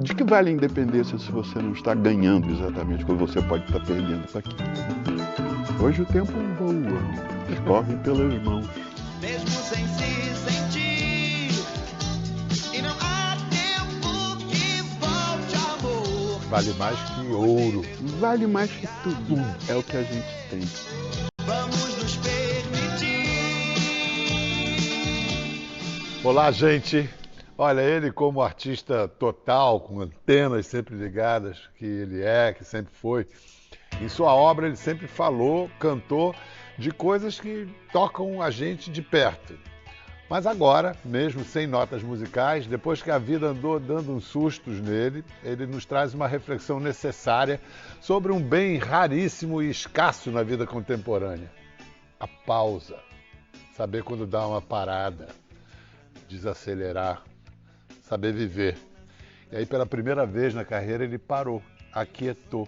De que vale a independência se você não está ganhando exatamente quando você pode estar perdendo isso aqui? Hoje o tempo voa, escorre pelas mãos. Mesmo sem se sentir, e não há tempo que volte, amor. Vale mais que ouro. Vale mais que tudo. É o que a gente tem. Vamos nos permitir. Olá, gente. Olha, ele como artista total, com antenas sempre ligadas, que ele é, que sempre foi. Em sua obra ele sempre falou, cantou de coisas que tocam a gente de perto. Mas agora, mesmo sem notas musicais, depois que a vida andou dando uns sustos nele, ele nos traz uma reflexão necessária sobre um bem raríssimo e escasso na vida contemporânea. A pausa. Saber quando dar uma parada. Desacelerar. Saber viver. E aí, pela primeira vez na carreira, ele parou, aquietou.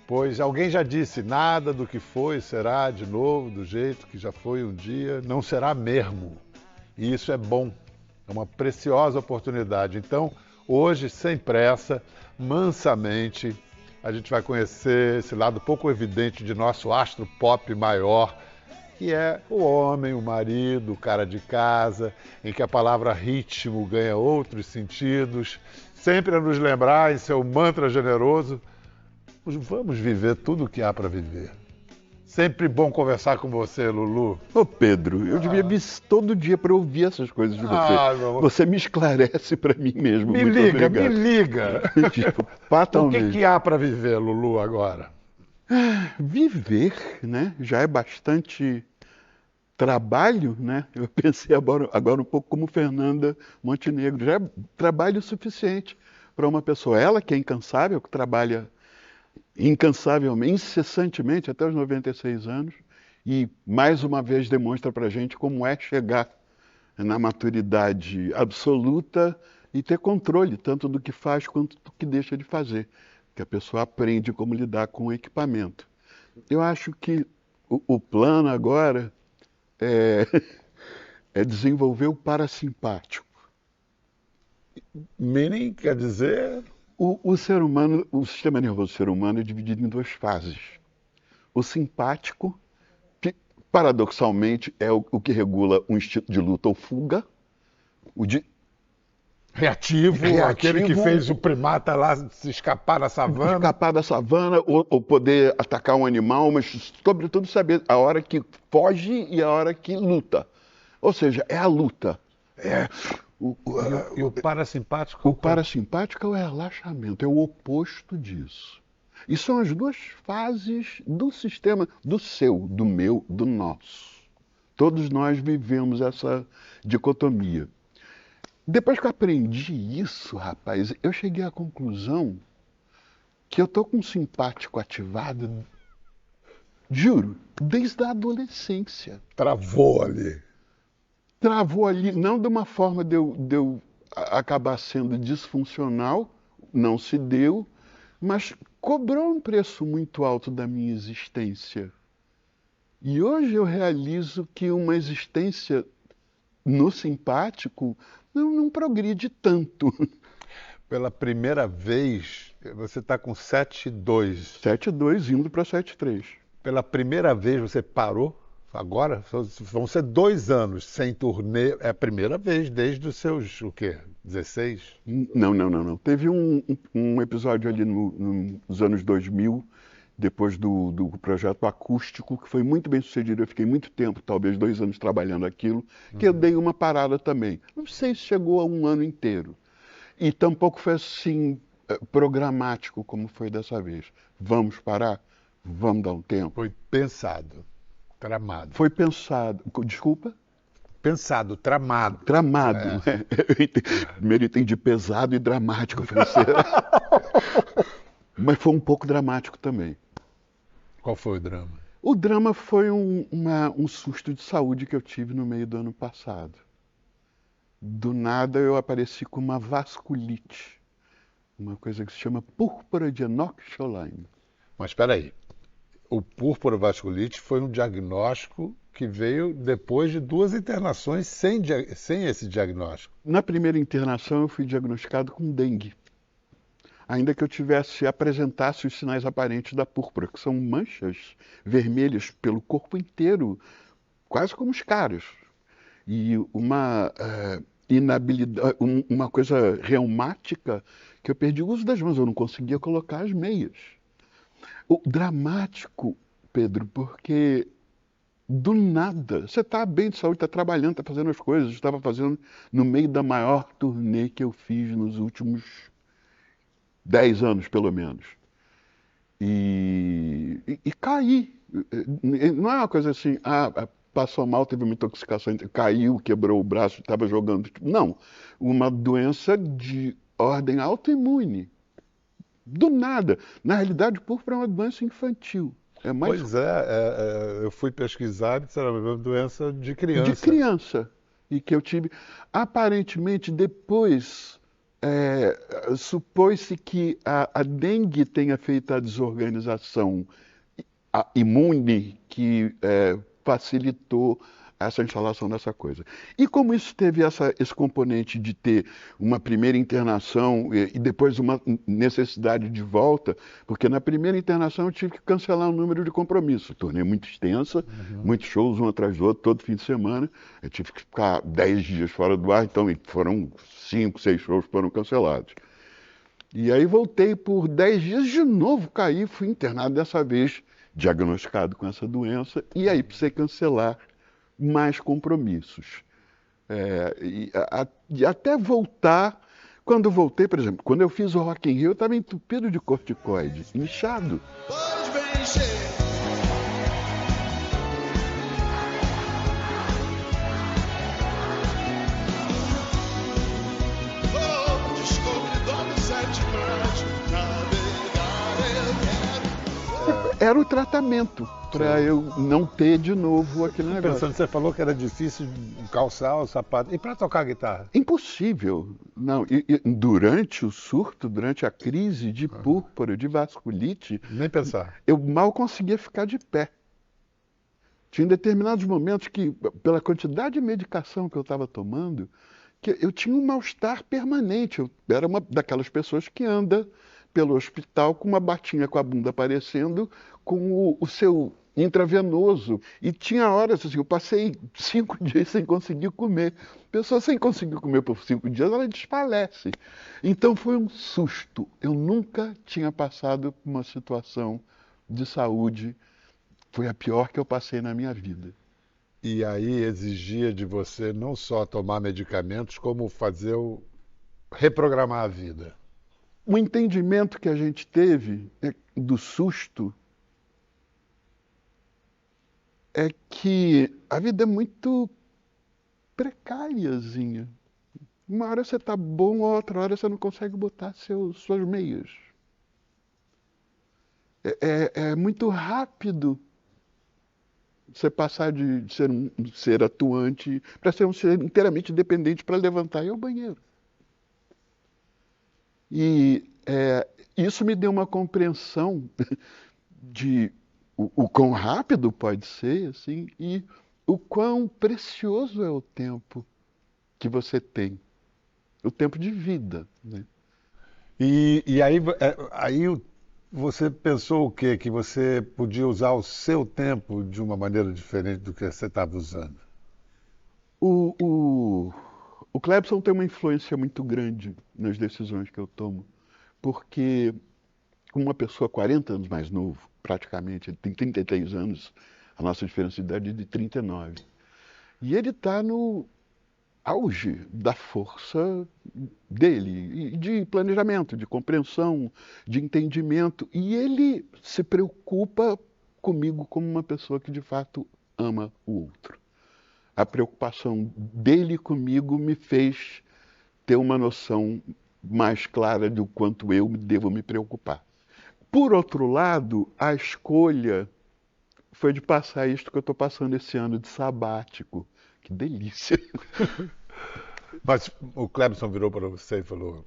Pois alguém já disse, nada do que foi será de novo do jeito que já foi um dia, não será mesmo. E isso é bom, é uma preciosa oportunidade. Então, hoje, sem pressa, mansamente, a gente vai conhecer esse lado pouco evidente de nosso astro pop maior, que é o homem, o marido, o cara de casa, em que a palavra ritmo ganha outros sentidos, sempre a nos lembrar em seu mantra generoso, vamos viver tudo o que há para viver. Sempre bom conversar com você, Lulu. Ô Pedro, eu devia vir todo dia para ouvir essas coisas de você. Meu amor. Você me esclarece para mim mesmo. Me Muito liga, obrigado. me liga. Tipo, O fatalmente. que há para viver, Lulu, agora? Viver, né? Já é bastante trabalho, né? Eu pensei agora um pouco como Fernanda Montenegro. Já é trabalho suficiente para uma pessoa. Ela que é incansável, que trabalha incansavelmente, incessantemente até os 96 anos e mais uma vez demonstra para a gente como é chegar na maturidade absoluta e ter controle tanto do que faz quanto do que deixa de fazer, que a pessoa aprende como lidar com o equipamento. Eu acho que o plano agora é desenvolver o parasimpático. Meaning quer dizer... O ser humano, o sistema nervoso do ser humano é dividido em duas fases. O simpático, que paradoxalmente é o que regula o instinto de luta ou fuga. O de Reativo, aquele que fez o primata lá se escapar da savana. Escapar da savana ou poder atacar um animal, mas sobretudo saber a hora que foge e a hora que luta. Ou seja, é a luta. E o parasimpático? O parasimpático é o relaxamento, é o oposto disso. E são as duas fases do sistema, do seu, do meu, do nosso. Todos nós vivemos essa dicotomia. Depois que eu aprendi isso, rapaz, eu cheguei à conclusão que eu estou com o simpático ativado, juro, desde a adolescência. Travou ali. Travou ali, não de uma forma de eu acabar sendo disfuncional, não se deu, mas cobrou um preço muito alto da minha existência. E hoje eu realizo que uma existência no simpático não progride tanto. Pela primeira vez, você está com 7,2. 7,2 indo para 7,3. Pela primeira vez você parou? Agora vão ser 2 anos sem turnê. É a primeira vez desde os seus, o quê? 16? Não. Teve um episódio ali nos anos 2000, depois do projeto acústico, que foi muito bem sucedido. Eu fiquei muito tempo, talvez 2 anos trabalhando aquilo, que eu dei uma parada também. Não sei se chegou a 1 ano inteiro. E tampouco foi assim programático como foi dessa vez. Vamos parar? Vamos dar um tempo? Foi pensado. Tramado. Foi pensado. Desculpa? Pensado, tramado. Tramado. Primeiro entendi pesado e dramático. Mas foi um pouco dramático também. Qual foi o drama? O drama foi um susto de saúde que eu tive no meio do ano passado. Do nada eu apareci com uma vasculite. Uma coisa que se chama púrpura de Enoch-Scholine. Mas espera aí. O púrpura vasculite foi um diagnóstico que veio depois de 2 internações sem esse diagnóstico. Na primeira internação eu fui diagnosticado com dengue. ainda que eu apresentasse os sinais aparentes da púrpura, que são manchas vermelhas pelo corpo inteiro, quase como os caras. E uma inabilidade, uma coisa reumática, que eu perdi o uso das mãos, eu não conseguia colocar as meias. O dramático, Pedro, porque do nada, você está bem de saúde, está trabalhando, está fazendo as coisas, estava fazendo no meio da maior turnê que eu fiz nos últimos 10 anos, pelo menos. E caí. Não é uma coisa assim, passou mal, teve uma intoxicação, caiu, quebrou o braço, estava jogando. Não, uma doença de ordem autoimune. Do nada. Na realidade, púrpura é uma doença infantil. É mais Pois é, eu fui pesquisar e disseram, é uma doença de criança. de criança. E que eu tive. Aparentemente, depois, supôs-se que a dengue tenha feito a desorganização imune que facilitou essa instalação dessa coisa. E como isso teve esse componente de ter uma primeira internação e depois uma necessidade de volta, porque na primeira internação eu tive que cancelar um número de compromissos. Turnê muito extensa, muitos shows um atrás do outro, todo fim de semana. Eu tive que ficar 10 dias fora do ar, então foram 5, 6 shows que foram cancelados. E aí voltei por 10 dias, de novo caí, fui internado dessa vez, diagnosticado com essa doença, e aí precisei cancelar mais compromissos. E até voltar, quando eu voltei, por exemplo, quando eu fiz o Rock in Rio, eu estava entupido de corticoide, inchado. Pois bem cheio. Oh, descobridor dos 7 mares, navegar eu quero. Era o tratamento para eu não ter de novo aquele negócio. Pensando, você falou que era difícil calçar o sapato. E para tocar guitarra? Impossível. Não, e durante o surto, durante a crise de púrpura, de vasculite, Nem pensar. eu mal conseguia ficar de pé. Tinha determinados momentos que, pela quantidade de medicação que eu estava tomando, que eu tinha um mal-estar permanente. Eu era uma daquelas pessoas que anda pelo hospital com uma batinha com a bunda aparecendo, com o seu intravenoso. E tinha horas assim, eu passei 5 dias sem conseguir comer. Pessoa sem conseguir comer por 5 dias, ela desfalece. Então foi um susto. Eu nunca tinha passado por uma situação de saúde. Foi a pior que eu passei na minha vida. E aí exigia de você não só tomar medicamentos, como reprogramar a vida. O entendimento que a gente teve do susto é que a vida é muito precáriazinha. Uma hora você está bom, outra hora você não consegue botar suas meias. É muito rápido você passar de ser um ser atuante para ser um ser inteiramente dependente para levantar e ir ao banheiro. E isso me deu uma compreensão de o quão rápido pode ser, assim, e o quão precioso é o tempo que você tem, o tempo de vida, né? E aí você pensou o quê? Que você podia usar o seu tempo de uma maneira diferente do que você estava usando? O Clebson tem uma influência muito grande nas decisões que eu tomo, porque uma pessoa 40 anos mais novo, praticamente, ele tem 33 anos, a nossa diferença de idade é de 39. E ele está no auge da força dele, e de planejamento, de compreensão, de entendimento. E ele se preocupa comigo como uma pessoa que de fato ama o outro. A preocupação dele comigo me fez ter uma noção mais clara do quanto eu devo me preocupar. Por outro lado, a escolha foi de passar isto que eu estou passando esse ano de sabático. Que delícia! Mas o Clebson virou para você e falou: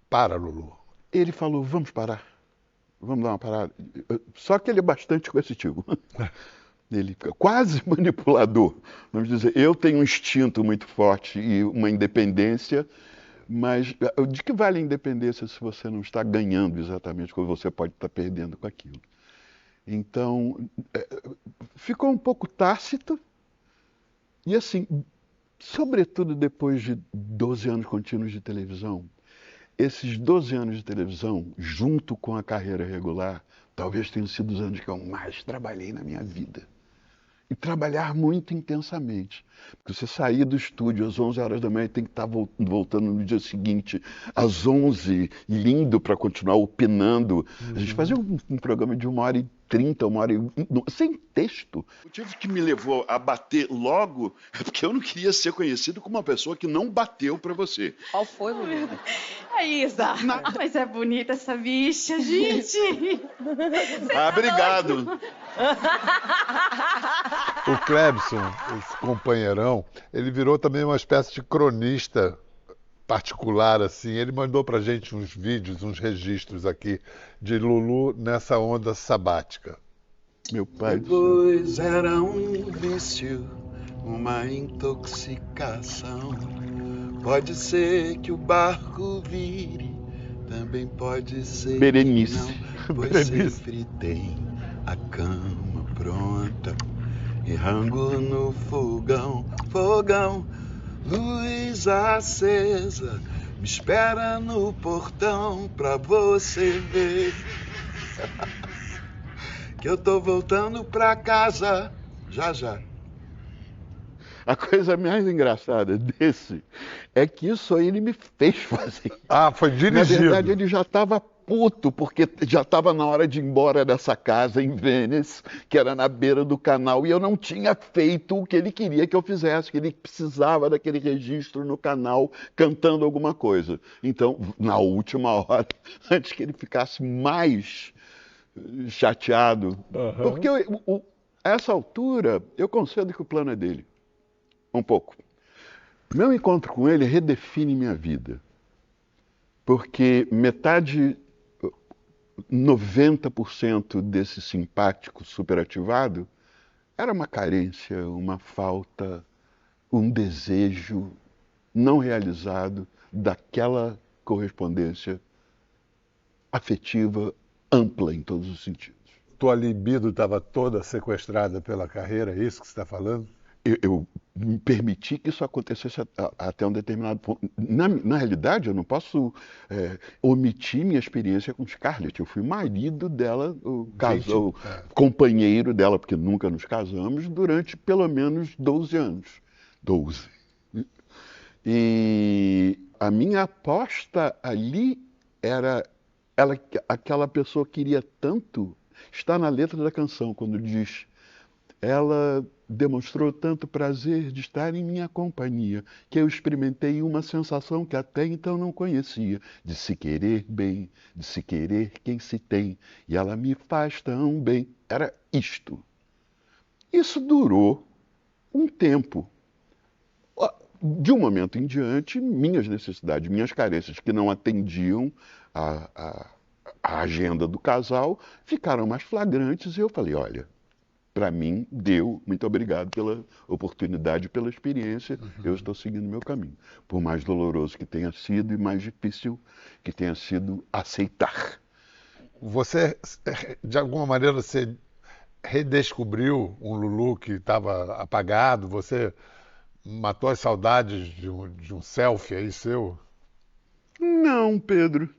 para, Lulu. Ele falou, vamos parar, vamos dar uma parada. Só que ele é bastante coercitivo. Ele fica quase manipulador. Vamos dizer, eu tenho um instinto muito forte e uma independência, Mas de que vale a independência se você não está ganhando exatamente o que você pode estar perdendo com aquilo? Então, ficou um pouco tácito e assim, sobretudo depois de 12 anos contínuos de televisão, esses 12 anos de televisão, junto com a carreira regular, talvez tenham sido os anos que eu mais trabalhei na minha vida. E trabalhar muito intensamente. Porque você sair do estúdio às 11 horas da manhã e tem que estar voltando no dia seguinte às 11, lindo para continuar opinando. A gente fazia um programa de 1h30, 1h, sem texto. O motivo que me levou a bater logo é porque eu não queria ser conhecido como uma pessoa que não bateu para você. Qual foi, Lulu? É Isa. Mas é bonita essa bicha, gente. Ah, obrigado. O Clebson, esse companheirão, ele virou também uma espécie de cronista particular, assim. Ele mandou pra gente uns vídeos, uns registros aqui de Lulu nessa onda sabática. Meu pai do céu. Depois era um vício, uma intoxicação. Pode ser que o barco vire, também pode ser Berenice. que não, pois Berenice. sempre tem a cama pronta e rango no fogão, luz acesa, me espera no portão pra você ver que eu tô voltando pra casa já já. A coisa mais engraçada desse é que isso aí ele me fez fazer. Ah, foi Na dirigido. verdade, ele já estava puto, porque já estava na hora de ir embora dessa casa em Venice, que era na beira do canal, e eu não tinha feito o que ele queria que eu fizesse, que ele precisava daquele registro no canal cantando alguma coisa. Então, na última hora, antes que ele ficasse mais chateado, porque a essa altura eu concedo que o plano é dele, um pouco. Meu encontro com ele redefine minha vida, porque 90% desse simpático superativado era uma carência, uma falta, um desejo não realizado daquela correspondência afetiva ampla em todos os sentidos. Tua libido estava toda sequestrada pela carreira, é isso que você está falando? Eu me permiti que isso acontecesse até um determinado ponto. Na realidade, eu não posso omitir minha experiência com Scarlett. Eu fui marido dela, companheiro dela, porque nunca nos casamos, durante pelo menos 12 anos. 12. E a minha aposta ali era aquela pessoa queria tanto, está na letra da canção, quando diz: ela demonstrou tanto prazer de estar em minha companhia, que eu experimentei uma sensação que até então não conhecia, de se querer bem, de se querer quem se tem, e ela me faz tão bem. Era isto. Isso durou um tempo. De um momento em diante, minhas necessidades, minhas carências, que não atendiam a agenda do casal, ficaram mais flagrantes, e eu falei: olha, para mim, deu. Muito obrigado pela oportunidade, pela experiência. Eu estou seguindo meu caminho. Por mais doloroso que tenha sido e mais difícil que tenha sido aceitar. Você, de alguma maneira, você redescobriu um Lulu que estava apagado? Você matou as saudades de um selfie aí seu? Não, Pedro.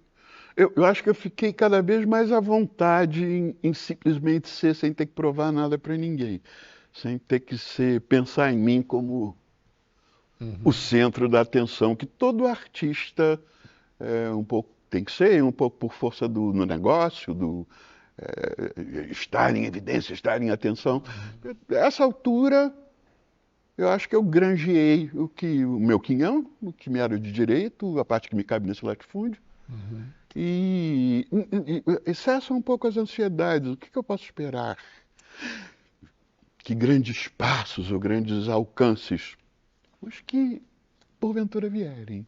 Eu acho que eu fiquei cada vez mais à vontade em simplesmente ser, sem ter que provar nada para ninguém. Sem ter que pensar em mim como o centro da atenção, que todo artista um pouco tem que ser, um pouco por força do negócio, estar em evidência, estar em atenção. Essa altura, eu acho que eu granjeei o meu quinhão, o que me era de direito, a parte que me cabe nesse latifúndio. E cessam um pouco as ansiedades. O que eu posso esperar? Que grandes passos ou grandes alcances? Os que, porventura, vierem.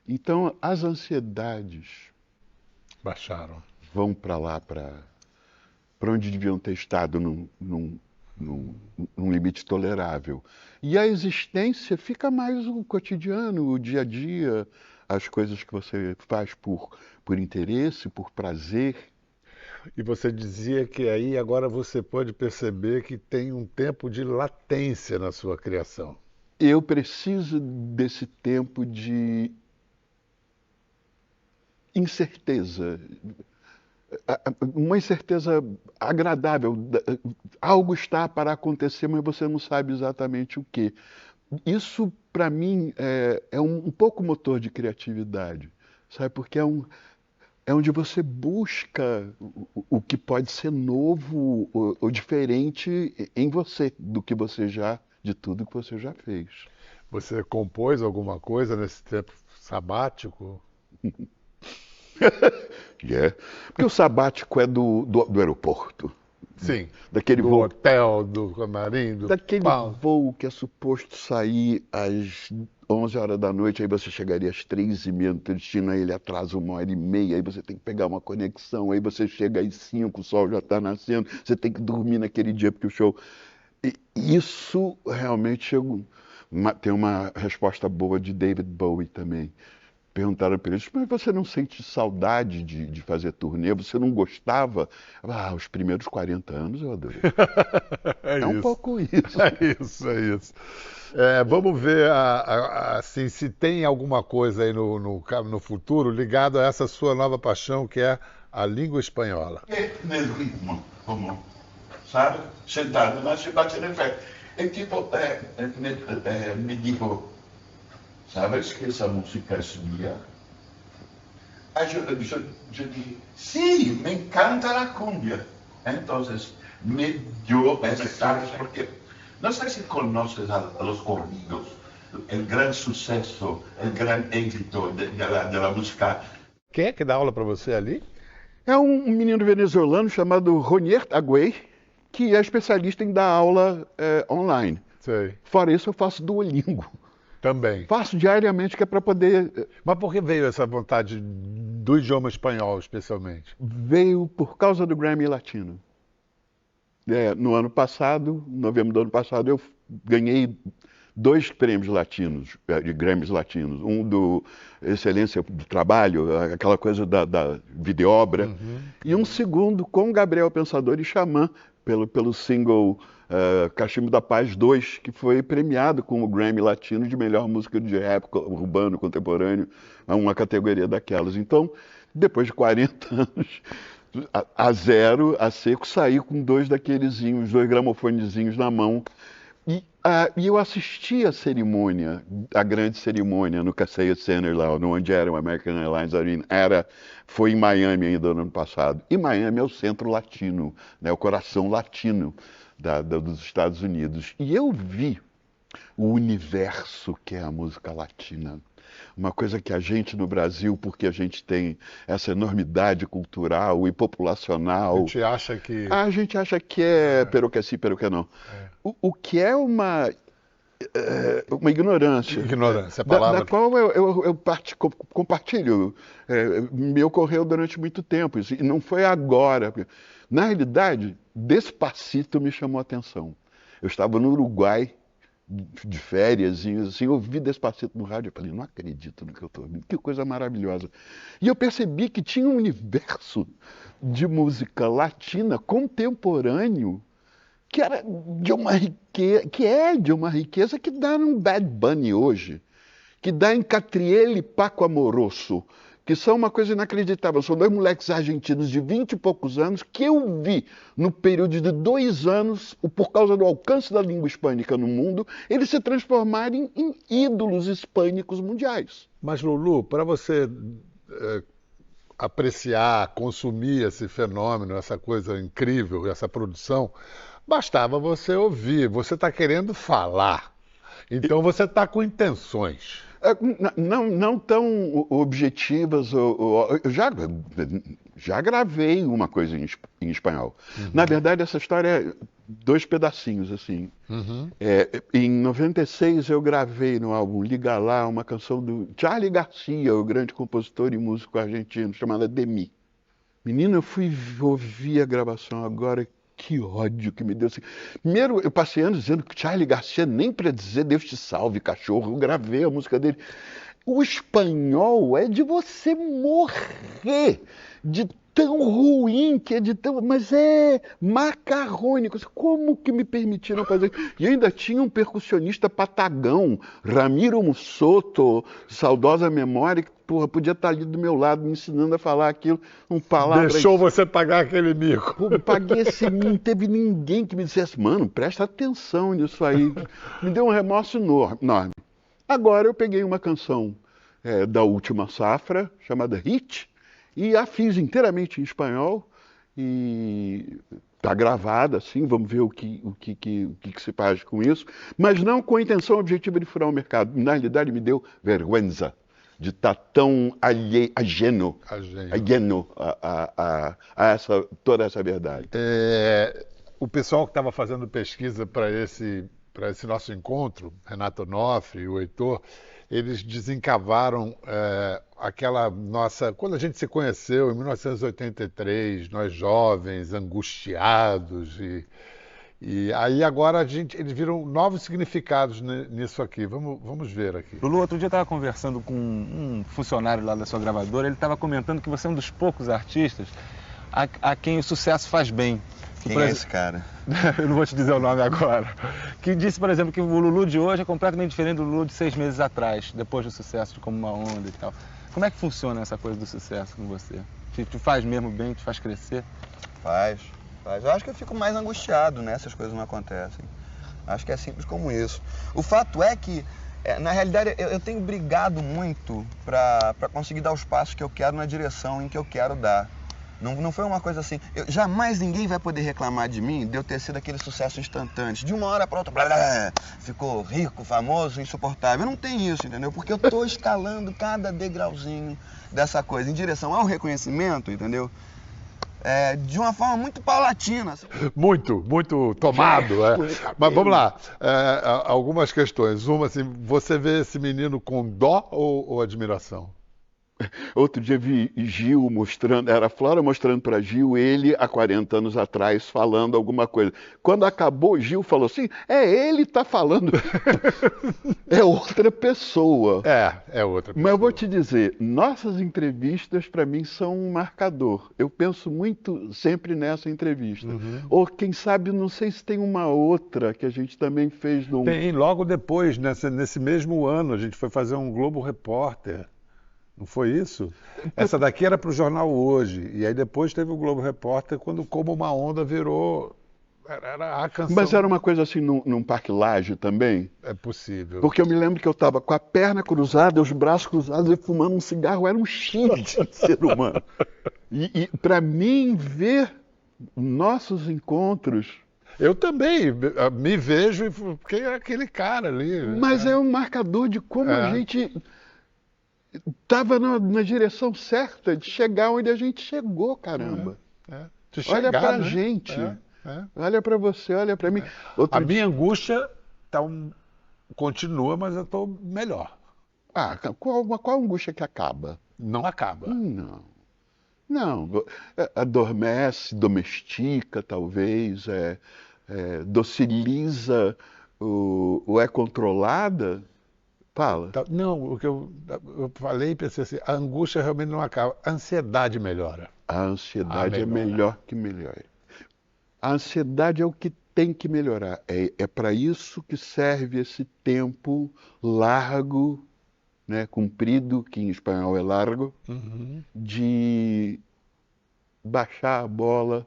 Então, as ansiedades Baixaram. vão para lá, para onde deviam ter estado num limite tolerável. E a existência fica mais o cotidiano, o dia a dia, as coisas que você faz por interesse, por prazer. E você dizia que aí agora você pode perceber que tem um tempo de latência na sua criação. Eu preciso desse tempo de incerteza, uma incerteza agradável. Algo está para acontecer, mas você não sabe exatamente o quê. Isso, para mim, é um pouco motor de criatividade, sabe? Porque é onde você busca o que pode ser novo ou diferente em você, de tudo que você já fez. Você compôs alguma coisa nesse tempo sabático? Porque o sabático é do aeroporto. Sim. Daquele do voo, hotel, do camarim, do daquele pau. voo que é suposto sair às 11 horas da noite, aí você chegaria às 3h30 no teu destino, aí ele atrasa 1h30, aí você tem que pegar uma conexão, aí você chega às 5, o sol já está nascendo, você tem que dormir naquele dia porque o show... Isso realmente tem uma resposta boa de David Bowie também. Perguntaram para eles, mas você não sente saudade de fazer turnê? Você não gostava? Os primeiros 40 anos eu adorei. É um pouco isso. É isso, é isso. Vamos ver assim, se tem alguma coisa aí no futuro ligado a essa sua nova paixão, que é a língua espanhola. Nel ritmo, como, sabe? Sentado, mas se batendo em pé. E tipo, me dijo, ¿sabes que esa música es mía? Yo dije, sí, me encanta la cumbia. Entonces me dio mensajes, porque no sé si conoces a los corridos, el gran suceso, el gran éxito de la música. Quem é que dá aula para você ali? É um menino venezuelano chamado Ronier Agüey, que é especialista em dar aula online. Sei. Fora isso, eu faço Duolingo. Também. Faço diariamente, que é para poder... Mas por que veio essa vontade do idioma espanhol, especialmente? Veio por causa do Grammy Latino. No ano passado, em novembro do ano passado, eu ganhei 2 prêmios latinos, de Grammys latinos. Um do Excelência do Trabalho, aquela coisa da videobra. E um segundo com Gabriel Pensador e Xamã, pelo single Cachimbo da Paz 2, que foi premiado com o Grammy Latino de melhor música de rap urbano contemporâneo, uma categoria daquelas. Então, depois de 40 anos, a seco, saí com 2 daquelezinhos, 2 gramofonezinhos na mão. E eu assisti a cerimônia, a grande cerimônia no Kaseya Center lá, onde era o American Airlines Arena. Foi em Miami ainda no ano passado. E Miami é o centro latino, né, o coração latino dos Estados Unidos. E eu vi o universo que é a música latina. Uma coisa que a gente no Brasil, porque a gente tem essa enormidade cultural e populacional... A gente acha que é pero que sim, pero que não. O que é uma ignorância. Ignorância, a palavra. Da qual eu compartilho. Me ocorreu durante muito tempo. E não foi agora. Na realidade, Despacito me chamou a atenção. Eu estava no Uruguai, de férias, e assim, eu ouvi Despacito no rádio, eu falei, não acredito no que eu estou ouvindo, que coisa maravilhosa. E eu percebi que tinha um universo de música latina contemporâneo que era de uma riqueza que dá num Bad Bunny hoje, que dá em Catriel e Paco Amoroso, que são uma coisa inacreditável. São 2 moleques argentinos de 20 e poucos anos que eu vi no período de 2 anos, por causa do alcance da língua hispânica no mundo, eles se transformarem em ídolos hispânicos mundiais. Mas, Lulu, para você apreciar, consumir esse fenômeno, essa coisa incrível, essa produção, bastava você ouvir. Você está querendo falar. Então você está com intenções. Não tão objetivas. Eu já gravei uma coisa em espanhol. Na verdade, essa história é 2 pedacinhos, assim. Em 96, eu gravei no álbum Liga Lá uma canção do Charly Garcia, o grande compositor e músico argentino, chamada De Mí. Menino, eu fui ouvir a gravação agora. Que ódio que me deu. Assim. Primeiro, eu passei anos dizendo que Charly Garcia nem para dizer Deus te salve, cachorro. Eu gravei a música dele. O espanhol é de você morrer, de tão ruim que é de tão... Mas é macarrônico. Como que me permitiram fazer isso? E ainda tinha um percussionista patagão, Ramiro Mussoto, saudosa memória, que porra, podia estar ali do meu lado me ensinando a falar aquilo, um palavra... Deixou você pagar aquele mico. Pô, paguei esse... Não teve ninguém que me dissesse, mano, presta atenção nisso aí. Me deu um remorso enorme. Agora eu peguei uma canção da última safra, chamada Hit, e a fiz inteiramente em espanhol, e está gravada, assim, vamos ver o que se faz com isso, mas não com a intenção objetiva de furar o mercado. Na realidade, me deu vergüenza de estar tão ajeno a toda essa verdade. O pessoal que estava fazendo pesquisa para esse nosso encontro, Renato Onofre e o Heitor, eles desencavaram aquela nossa... Quando a gente se conheceu, em 1983, nós jovens, angustiados, e aí agora eles viram novos significados nisso aqui. Vamos ver aqui. Lulu, outro dia eu estava conversando com um funcionário lá da sua gravadora, ele estava comentando que você é um dos poucos artistas a quem o sucesso faz bem. Quem é esse cara? Eu não vou te dizer o nome agora. Que disse, por exemplo, que o Lulu de hoje é completamente diferente do Lulu de 6 meses atrás, depois do sucesso de Como uma Onda e tal. Como é que funciona essa coisa do sucesso com você? Te faz mesmo bem, te faz crescer? Faz. Eu acho que eu fico mais angustiado, né, se as coisas não acontecem. Acho que é simples como isso. O fato é que, na realidade, eu tenho brigado muito para conseguir dar os passos que eu quero na direção em que eu quero dar. Não foi uma coisa assim... jamais ninguém vai poder reclamar de mim de eu ter sido aquele sucesso instantâneo. De uma hora para outra, blá, blá, ficou rico, famoso, insuportável. Eu não tenho isso, entendeu? Porque eu estou escalando cada degrauzinho dessa coisa em direção ao reconhecimento, entendeu? De uma forma muito paulatina. Assim. Muito tomado. Mas vamos lá. Algumas questões. Uma, assim, você vê esse menino com dó ou admiração? Outro dia vi Gil mostrando, era a Flora mostrando para Gil, ele há 40 anos atrás falando alguma coisa. Quando acabou, Gil falou assim, ele tá falando. É outra pessoa. É outra pessoa. Mas eu vou te dizer, nossas entrevistas para mim são um marcador. Eu penso muito sempre nessa entrevista. Ou quem sabe, não sei se tem uma outra que a gente também fez. Tem, logo depois, nesse mesmo ano, a gente foi fazer um Globo Repórter. Não foi isso? Essa daqui era para o Jornal Hoje. E aí depois teve o Globo Repórter, quando Como uma Onda virou... Era a canção. Mas era uma coisa assim num Parque Lage também? É possível. Porque eu me lembro que eu estava com a perna cruzada, os braços cruzados e fumando um cigarro. Era um cheiro de ser humano. E para mim, ver nossos encontros... Eu também me vejo porque é aquele cara ali. Mas é um marcador de como a gente... estava na direção certa de chegar onde a gente chegou, caramba. Olha pra gente. Olha pra você, olha pra mim. Minha angústia continua, mas eu tô melhor. Qual angústia que acaba? Não acaba. Não. Adormece, domestica, talvez, dociliza, ou é controlada. Fala. Não, o que eu falei e pensei assim, a angústia realmente não acaba, a ansiedade melhora. A ansiedade é melhor que melhore. A ansiedade é o que tem que melhorar. É para isso que serve esse tempo largo, né, comprido, que em espanhol é largo, de baixar a bola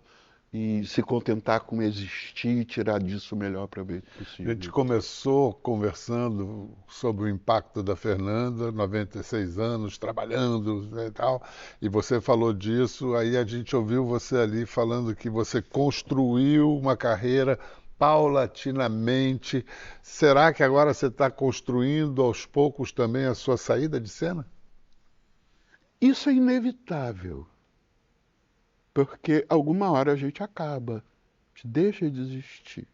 e se contentar com existir e tirar disso o melhor proveito possível. A gente começou conversando sobre o impacto da Fernanda, 96 anos, trabalhando, né, e tal, e você falou disso, aí a gente ouviu você ali falando que você construiu uma carreira paulatinamente. Será que agora você está construindo aos poucos também a sua saída de cena? Isso é inevitável. Porque alguma hora a gente acaba, a gente deixa de existir.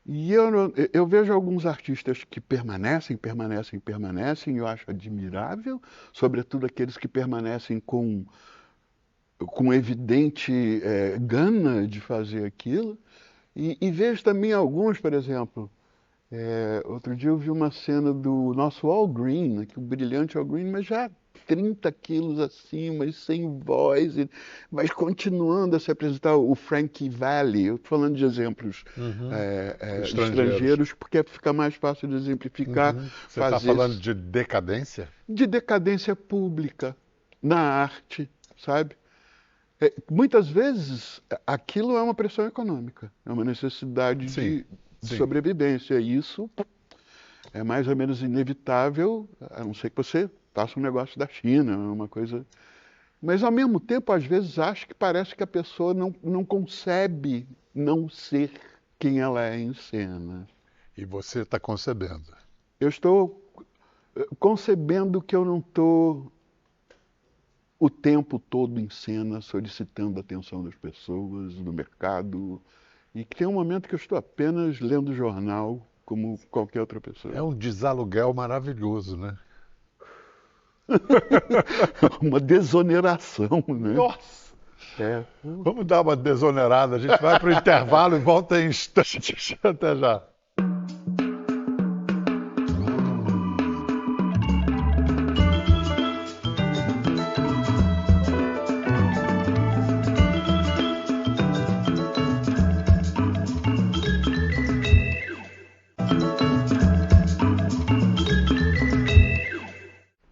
E eu vejo alguns artistas que permanecem, e eu acho admirável, sobretudo aqueles que permanecem com evidente gana de fazer aquilo. E vejo também alguns, por exemplo, Outro dia eu vi uma cena do nosso Al Green, né, que o brilhante Al Green, mas já 30 quilos acima, e sem voz, mas continuando a se apresentar. O Frankie Valli, eu estou falando de exemplos estrangeiros, porque fica mais fácil de exemplificar. Você está falando de decadência? De decadência pública, na arte, sabe? Muitas vezes aquilo é uma pressão econômica, é uma necessidade de sobrevivência. E isso é mais ou menos inevitável, a não ser que você faça um negócio da China, uma coisa. Mas ao mesmo tempo, às vezes, acho que parece que a pessoa não concebe não ser quem ela é em cena. E você está concebendo? Eu estou concebendo que eu não estou o tempo todo em cena solicitando a atenção das pessoas, do mercado, e que tem um momento que eu estou apenas lendo jornal como qualquer outra pessoa. É um desaluguel maravilhoso, né? Uma desoneração, né? Nossa! Vamos dar uma desonerada, a gente vai para o intervalo e volta em instantes. Até já.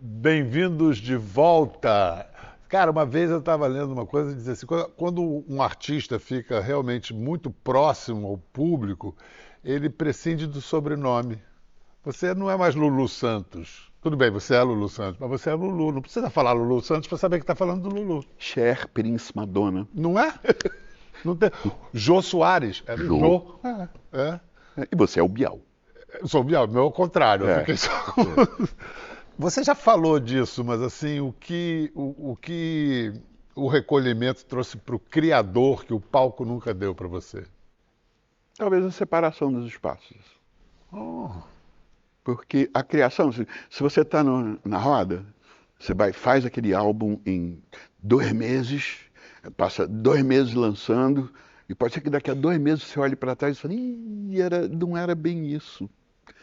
Bem-vindos de volta. Cara, uma vez eu estava lendo uma coisa e dizia assim, quando um artista fica realmente muito próximo ao público, ele prescinde do sobrenome. Você não é mais Lulu Santos. Tudo bem, você é Lulu Santos, mas você é Lulu. Não precisa falar Lulu Santos para saber que está falando do Lulu. Cher, Prince, Madonna. Não é? Não tem... Jô Soares. É Jô. E você é o Bial. Eu sou o Bial, meu ao contrário. Eu fiquei só... Você já falou disso, mas assim, o que o recolhimento trouxe para o criador que o palco nunca deu para você? Talvez a separação dos espaços. Porque a criação, se você está na roda, você faz aquele álbum em 2 meses, passa 2 meses lançando, e pode ser que daqui a 2 meses você olhe para trás e fale, não era bem isso.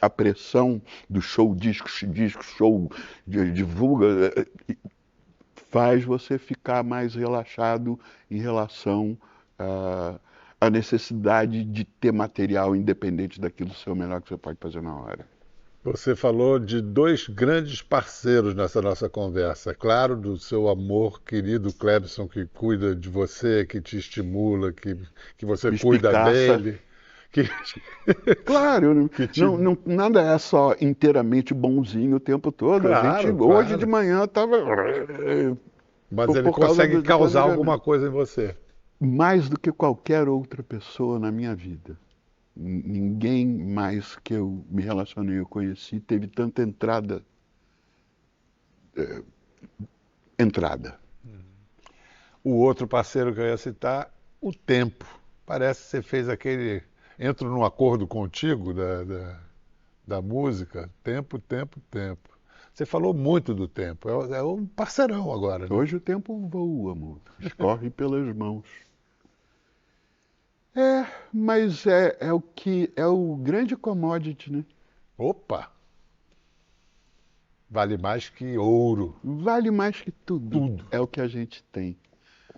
A pressão do show, disco, show, divulga, faz você ficar mais relaxado em relação à necessidade de ter material independente daquilo ser o melhor que você pode fazer na hora. Você falou de 2 grandes parceiros nessa nossa conversa. Claro, do seu amor querido Clebson, que cuida de você, que te estimula, que você cuida dele. Claro, nada é só inteiramente bonzinho o tempo todo. Claro, hoje de manhã estava... Mas ele consegue causar alguma coisa em você. Mais do que qualquer outra pessoa na minha vida. Ninguém mais que eu me relacionei, eu conheci, teve tanta entrada. O outro parceiro que eu ia citar, o tempo. Parece que você fez aquele... Entro num acordo contigo da música, tempo. Você falou muito do tempo, é um parceirão agora. Né? Hoje o tempo voa, amor, escorre pelas mãos. Mas é o grande commodity, né? Opa! Vale mais que ouro. Vale mais que tudo. É o que a gente tem.